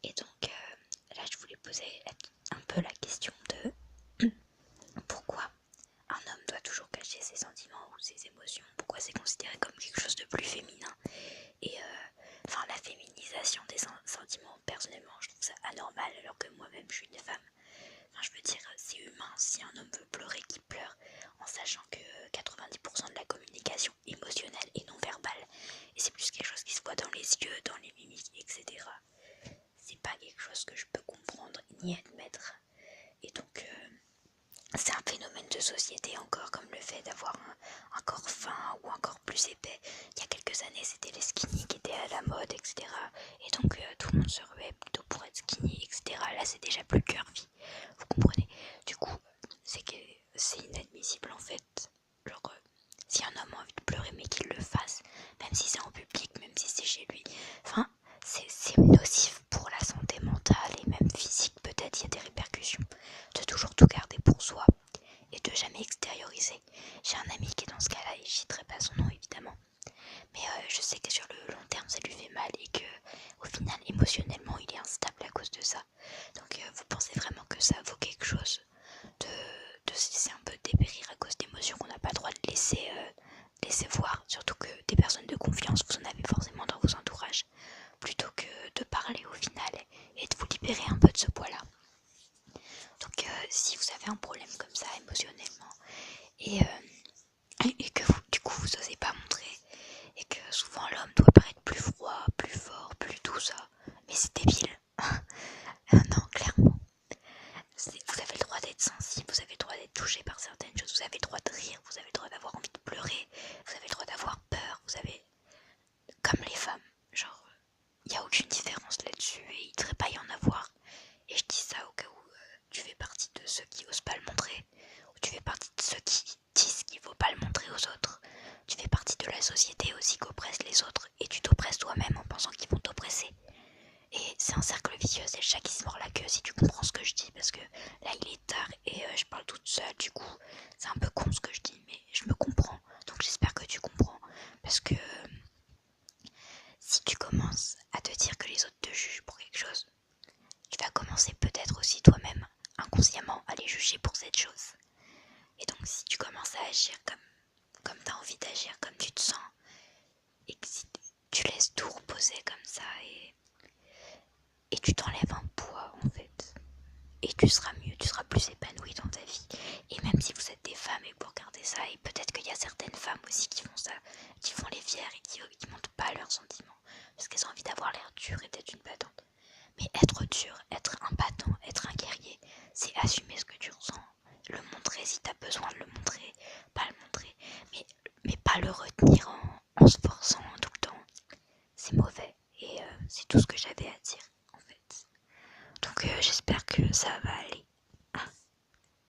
Et donc là je voulais poser un peu la question de pourquoi un homme doit toujours cacher ses sentiments ou ses émotions, pourquoi c'est considéré comme quelque chose de plus féminin. Et enfin la féminisation des sentiments, personnellement je trouve ça anormal alors que moi-même je suis une femme. Enfin je veux dire, c'est humain, si un homme veut pleurer, qu'il pleure, en sachant que 90% de la communication émotionnelle est non verbale. Et c'est plus quelque chose qui se voit dans les yeux, dans les mimiques, etc. C'est pas quelque chose que je peux comprendre ni admettre. Et donc c'est un phénomène de société encore, comme le fait d'avoir un corps fin ou un corps plus épais. Il y a quelques années c'était les skinny qui étaient à la mode, etc. Et donc tout le monde se ruait plutôt pour être skinny, etc. Là c'est déjà plus curvy, vous comprenez. Du coup c'est que c'est inadmissible en fait. Genre si un homme a envie de pleurer mais qu'il le fasse, même si c'est en public, même si c'est chez lui, enfin c'est nocif pour la santé mentale et même physique. Peut-être il y a des répercussions de toujours tout garder pour soi et de jamais extérioriser. J'ai un ami qui est dans ce cas-là et je citerai pas son nom évidemment, mais je sais que sur le long terme ça lui fait mal et que au final émotionnellement il est instable à cause de ça. Donc vous pensez vraiment que ça vaut quelque chose de se laisser un peu dépérir à cause d'émotions qu'on n'a pas le droit de laisser voir, surtout que des personnes de confiance vous en avez forcément dans vos entourages, plutôt que de parler au final et de vous libérer un peu de ce poids-là. Donc si vous avez un problème comme ça émotionnellement et que vous, du coup vous osez pas montrer et que souvent l'homme doit paraître plus froid, plus fort, plus tout ça, mais c'est débile. Non, clairement. Vous avez le droit d'être sensible, vous avez le droit d'être touché par certaines choses, vous avez le droit de rire, vous avez le droit d'avoir envie de pleurer, vous avez le droit d'avoir peur, vous avez... Comme les femmes, genre, il n'y a aucune différence là-dessus et il ne devrait pas y en avoir. Et je dis ça au cas où tu fais partie de ceux qui osent pas le montrer, ou tu fais partie de ceux qui disent qu'il ne faut pas le montrer aux autres. Tu fais partie de la société aussi qui oppresse les autres et tu t'oppresses toi-même en pensant qu'ils vont t'oppresser. Et c'est un cercle vicieux, c'est le chat qui se mord la queue si tu comprends ce que je dis, parce que là il est tard et je parle toute seule, du coup c'est un peu con ce que je dis, mais je me comprends, donc j'espère que tu comprends, parce que si tu commences à te dire que les autres te jugent pour quelque chose, tu vas commencer peut-être aussi toi-même inconsciemment à les juger pour cette chose. Et donc si tu commences à agir comme tu as envie d'agir, comme tu te sens, et que si tu laisses tout reposer comme ça et tu t'enlèves un poids en fait, et tu seras mieux, tu seras plus épanoui dans ta vie. Et même si vous êtes des femmes et vous regardez ça, et peut-être qu'il y a certaines femmes aussi qui font ça, qui font les fières et qui montrent pas leurs sentiments, parce qu'elles ont envie d'avoir l'air dure et d'être une battante. Mais être dur, être un battant, être un guerrier, c'est assumer ce que tu ressens, le montrer si tu as besoin de le montrer, pas le montrer, mais pas le retenir en se forçant tout le temps. C'est mauvais et c'est tout ce que j'avais à dire en fait. Donc j'espère que ça va aller.